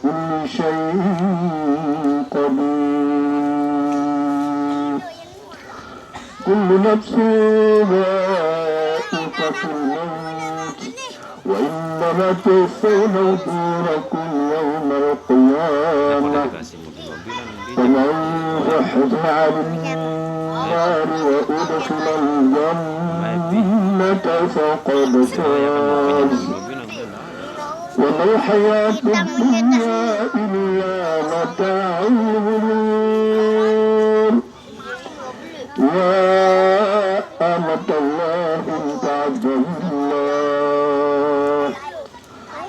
كل شيء قدير كل نفس ذائقة الموت وإنما توفون أجوركم يوم القيامة فمن زحزح عن النار وأدخل الجنة فقد فاز وما الحياة الدنيا إلا متاع الغرور يا أمة الله تعجل الله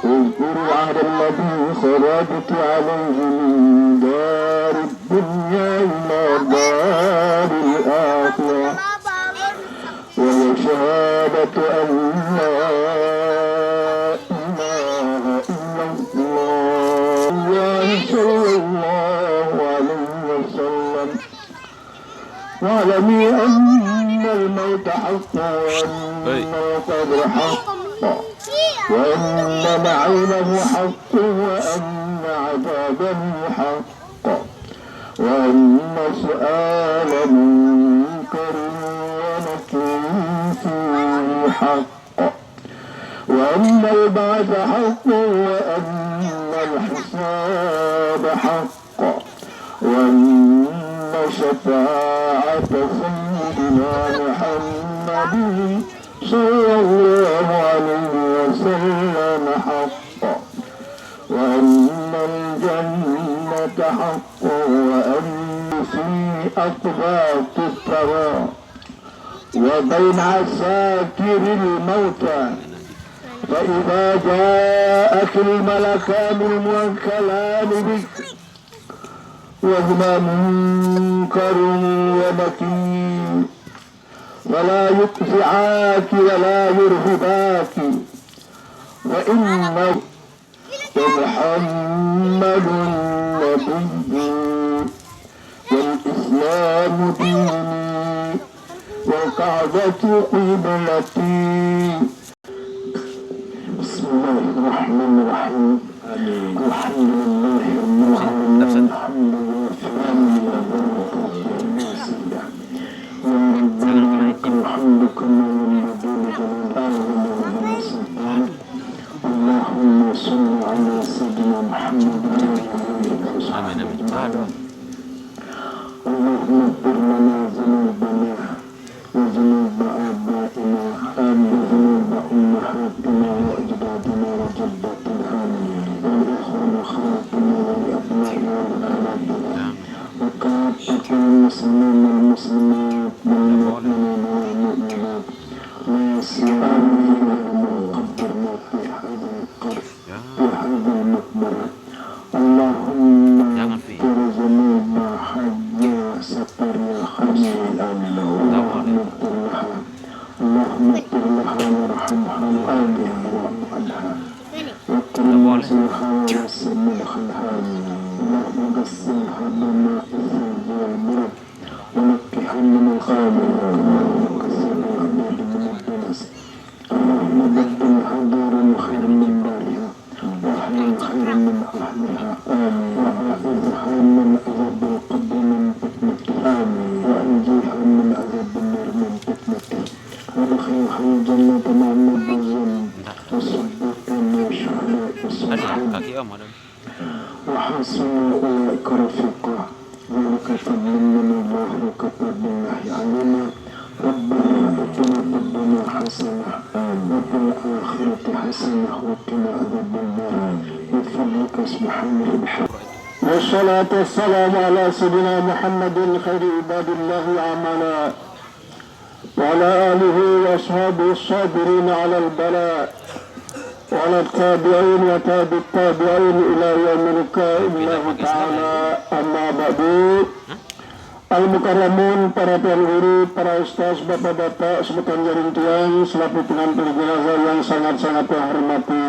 اذكروا عهد الذي خرجت عليه من دار الدنيا إلى دار الآخرة وهي شهادة أن لا إله إلا الله صلى الله عليه وسلم واعلمي أن الموت حق وأن القبر حق وأن معينه حق وأن عذابه حق وأن سؤال منكر ونكير فيه حق وأن البعث حق وأن الحساب حق وأن شفاعة سيدنا محمد صلى الله عليه وسلم حق وأن الجنة حق وأن في أطباق الثرى وبين عساكر الموتى فإذا جاءك الملكان الموكلان بك وهما منكر ونكير ولا يفزعاك ولا يرهباك وإنه محمد نبي والإسلام ديني والكعبة قبلتي بسم الله الرحمن الرحيم الحمد لله رب العالمين الحمد لله الحمد كما ينبغي لجلال وسلطانه اللهم صل على سيدنا محمد اللهم اغفر لنا ذنوبنا وذنوب آبائنا وذنوب أمهاتنا وأجدادنا وجداتنا والإخوان وأخواتنا والأبناء والأولاد وكافة المسلمين والمسلمات والمؤمنين والمؤمنات لا سيما من قدرنا في هذا القرن في هذا المقبرة اللهم اغفر ذنوب حي ستر يا خير اللهم اغفر لها اللهم اغفر لها وارحمها وآمين وعنها واكرم نزلها ووسع مدخلها اللهم غسلها بالماء الثلج والبرد ونقها من الخامر وكسر العباد من الدنس اللهم بدلها دارا خيرا من دارها واهلا خيرا من اهلها واعذها من عذاب القبر من فتنته وانجيها من عذاب النار من فتنته وادخلها الجنة مع النبيين والصديقين والشهداء والصالحين وحسن أولئك رفيقا ذلك فضل من الله وكفى بالله علينا ربنا آتنا في الدنيا حسنة وفي الآخرة حسنة وقنا عذاب النار بفضلك سبحان ربك والصلاة والسلام على سيدنا محمد خير عباد الله عملا وعلى آله وأصحابه الصابرين على البلاء وعلى التابعين وتابع التابعين إلى يوم لقاء الله تعالى أما بعد Al-Mukarramun, para tuan guru, para ustaz, bapak-bapak, sebutan jaring tiang, selaku pengantar jenazah yang sangat-sangat saya hormati.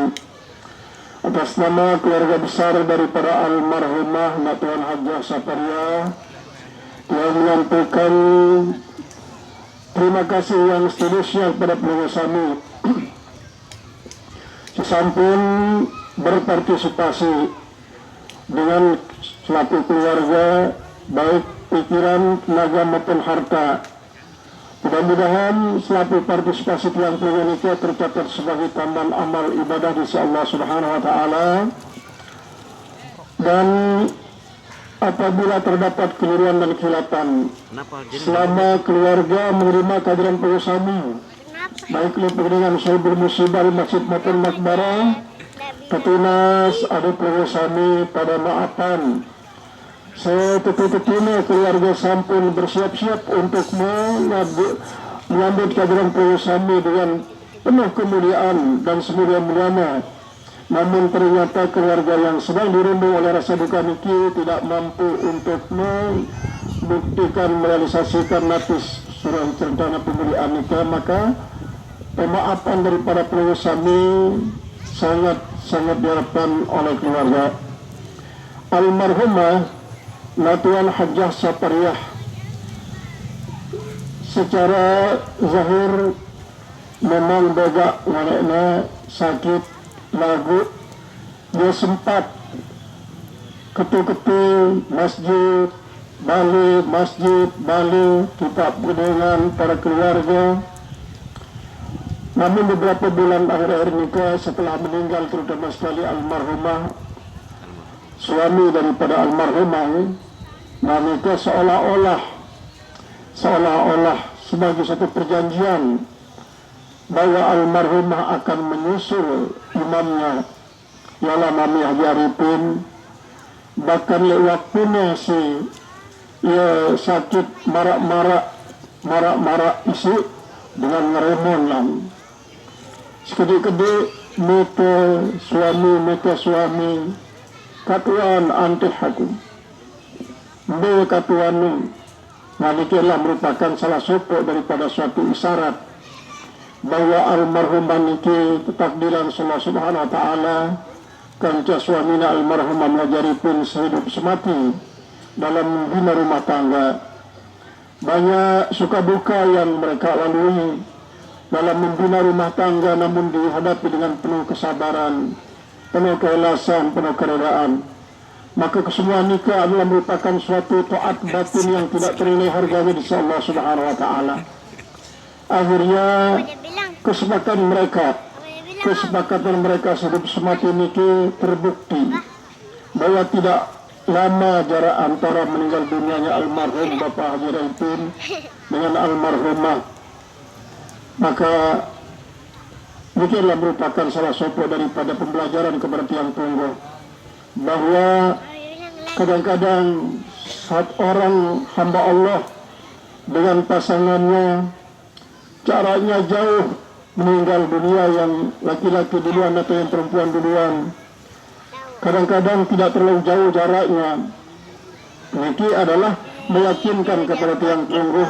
Atas nama keluarga besar dari para almarhumah Natuan Hajah Saparia, yang menyampaikan terima kasih yang seterusnya kepada pengusaha sesampun berpartisipasi dengan selaku keluarga, baik pikiran, tenaga maupun harta. Mudah-mudahan selaku partisipasi tiang pelungu nikah tercatat sebagai tambahan amal ibadah di sisi Allah Subhanahu wa taala. Dan apabila terdapat keliruan dan khilafan selama keluarga menerima kehadiran pengusaha, baik dengan sahibul musibah di masjid maupun makbarah, petunas ada pengusaha pada maafan. Setelah keluarga sampun bersiap-siap untuk menyambut kehadiran pengusaha dengan penuh kemuliaan dan semulia-mulianya. Namun ternyata keluarga yang sedang dirundung oleh rasa duka niki tidak mampu untuk membuktikan merealisasikan natis surah rencana pemuliaan nikah, maka pemaafan daripada pengusaha sangat diharapkan oleh keluarga. Almarhumah Natuan Hajjah Sapariah secara zahir memang bega ngalekna sakit lagu. Dia sempat ketu-ketu masjid Bali kita dengan para keluarga. Namun beberapa bulan akhir-akhir nikah setelah meninggal, terutama sekali almarhumah suami daripada almarhumah, nikah seolah-olah sebagai satu perjanjian bahwa almarhumah akan menyusul imamnya ialah Mami Haji Arifin. Bahkan waktunya ia sakit marak isi dengan ngeremonan sekedi-kedi mete suami katuan antih hakim be katuan nalikilah merupakan salah satu daripada suatu isyarat bahwa almarhumah niki ketakdiran Allah Subhanahu wa taala kanca suamina almarhumah Majaripun sehidup semati dalam membina rumah tangga. Banyak suka duka yang mereka lalui dalam membina rumah tangga, namun dihadapi dengan penuh kesabaran, penuh keikhlasan, penuh keredaan. Maka kesemua nikah adalah merupakan suatu taat batin yang tidak ternilai harganya di sisi Allah Subhanahu wa taala. Akhirnya kesepakatan mereka hidup semati niki terbukti bahwa tidak lama jarak antara meninggal dunianya almarhum Bapak Haji Arifin dengan almarhumah. Maka mungkinlah merupakan salah satu daripada pembelajaran kepada tiang tunggu bahwa kadang-kadang saat orang hamba Allah dengan pasangannya caranya jauh meninggal dunia, yang laki-laki duluan atau yang perempuan duluan, kadang-kadang tidak terlalu jauh jaraknya. Ini adalah meyakinkan kepada tiang tunggu,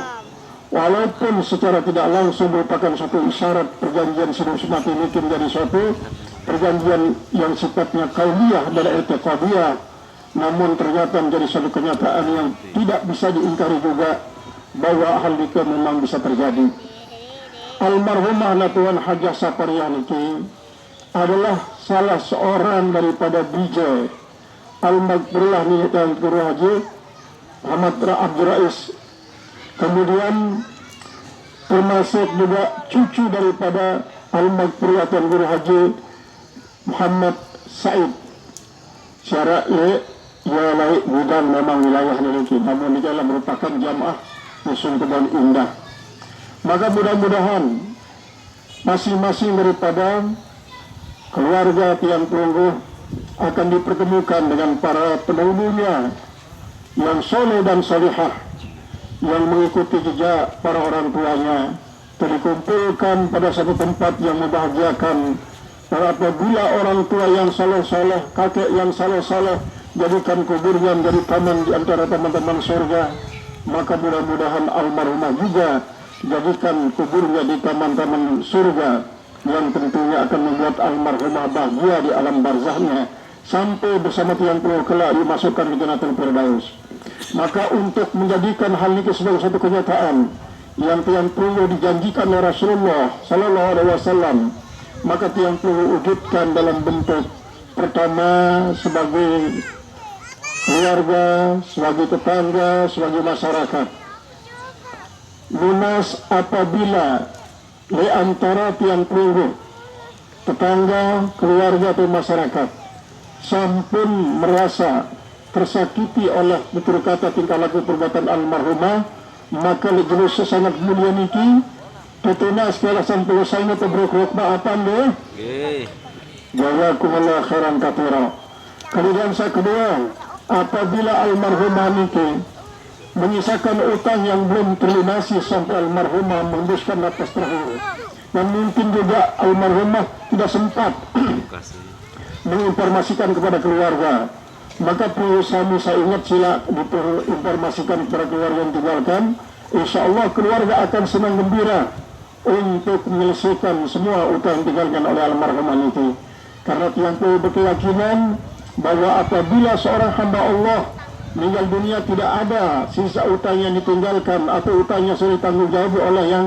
walaupun secara tidak langsung merupakan suatu isyarat perjanjian hidup semati ini menjadi suatu perjanjian yang sifatnya kauliyah dan i'tiqadiyah, namun ternyata menjadi suatu kenyataan yang tidak bisa diingkari juga bahwa hal itu memang bisa terjadi. Almarhumah Natuan Hajjah Sapariah niki adalah salah seorang daripada DJ Al-Maghfurlah nih Tuan Guru Haji Muhammad Abdul Rais. Kemudian termasuk juga cucu daripada Al-Maghfurlah Tuan Guru Haji Muhammad Said. Syarat ia laik bukan memang wilayah ini, namun ini adalah merupakan jamaah Musun Kebon Indah. Maka mudah-mudahan masing-masing daripada keluarga tiang tunggu akan dipertemukan dengan para pendahulunya yang soleh dan solihah, yang mengikuti jejak para orang tuanya, dikumpulkan pada satu tempat yang membahagiakan. Dan apabila orang tua yang soleh-soleh, kakek yang soleh-soleh, jadikan kuburnya menjadi taman di antara teman-teman surga, maka mudah-mudahan almarhumah juga jadikan kuburnya di taman-taman surga, yang tentunya akan membuat almarhumah bahagia di alam barzahnya sampai bersama tiang tunggu kelak dimasukkan ke Jannatul Firdaus. Maka untuk menjadikan hal ini sebagai satu kenyataan yang tiang tunggu dijanjikan oleh Rasulullah Sallallahu Alaihi Wasallam, maka tiang tunggu wujudkan dalam bentuk pertama sebagai keluarga, sebagai tetangga, sebagai masyarakat. Lunas apabila di antara tiang peluru, tetangga, keluarga atau masyarakat sampun merasa tersakiti oleh tutur kata tingkah laku perbuatan almarhumah, maka jenis sangat mulia niki tutunas kala sampai usahanya terberuk maafan deh. Jazakumullah khairan katsira. Kemudian saya kedua, apabila almarhumah niki menyisakan utang yang belum terlunasi sampai almarhumah mengembuskan nafas terakhir, dan mungkin juga almarhumah tidak sempat menginformasikan kepada keluarga, maka perlu saya ingat sila diinformasikan kepada keluarga yang tinggalkan. Insya Allah keluarga akan senang gembira untuk menyelesaikan semua utang yang ditinggalkan oleh almarhumah itu. Karena tiang perlu berkeyakinan bahwa apabila seorang hamba Allah meninggal dunia tidak ada sisa utang yang ditinggalkan atau utangnya sudah ditanggung jawab oleh yang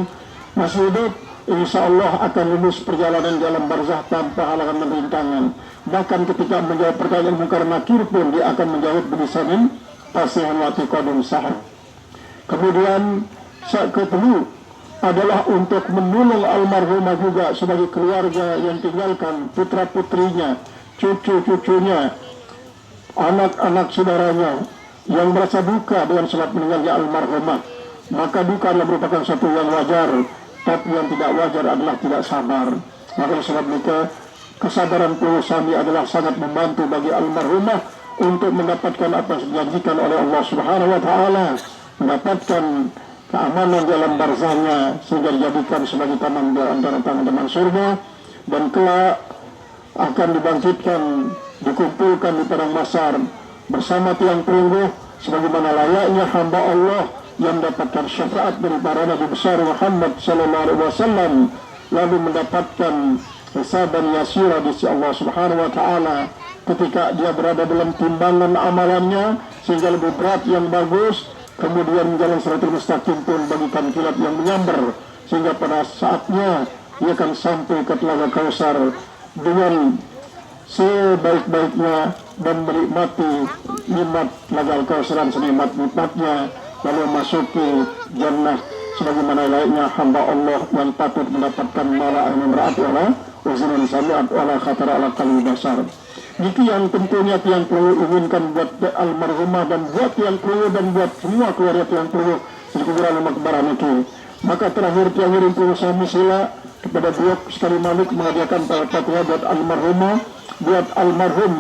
masih hidup, insya Allah akan lulus perjalanan dalam barzah tanpa halangan dan rintangan. Bahkan ketika menjawab pertanyaan mungkar nakir pun dia akan menjawab bilisanin fasihan wa tiqadun sahar. Kemudian kedua adalah untuk menolong almarhumah juga sebagai keluarga yang tinggalkan putra putrinya, cucu-cucunya, anak-anak saudaranya yang merasa duka dengan sebab meninggalnya almarhumah. Maka duka adalah merupakan satu yang wajar, tapi yang tidak wajar adalah tidak sabar. Maka sebab duka, kesabaran suami adalah sangat membantu bagi almarhumah untuk mendapatkan apa yang dijanjikan oleh Allah Subhanahu wa taala, mendapatkan keamanan dalam barzahnya sehingga dijadikan sebagai taman di antara taman-taman surga, dan kelak akan dibangkitkan, dikumpulkan di padang mahsyar bersama tiang pelungguh sebagaimana layaknya hamba Allah yang mendapatkan syafaat dari para nabi besar Muhammad sallallahu alaihi wasallam, lalu mendapatkan hisaban yasira di sisi Allah Subhanahu wa taala ketika dia berada dalam timbangan amalannya sehingga lebih berat yang bagus, kemudian jalan siratul mustaqim pun bagikan kilat yang menyambar sehingga pada saatnya dia akan sampai ke telaga Kausar dengan sebaik-baiknya dan menikmati nikmat telaga Kausar senikmat-nikmatnya, lalu masuki jannah sebagaimana layaknya hamba Allah yang patut mendapatkan mala yang berat wala uzunan sami'at wala khatar ala qalbi basar. Itu yang tentunya tiang perlu inginkan buat almarhumah dan buat tiang perlu dan buat semua keluarga tiang perlu di kuburan makbaran itu. Maka terakhir tiang perlu sami sila kepada Buat sekali Malik menghadiahkan Al-Fatihah buat almarhumah, buat almarhum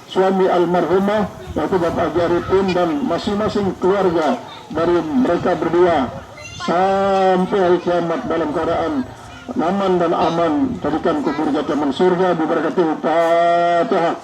suami almarhumah yaitu Bapak Jaripin dan masing-masing keluarga dari mereka berdua sampai hari kiamat dalam keadaan aman dan aman. Jadikan kubur jatuh surga. Diberkati Fatihah.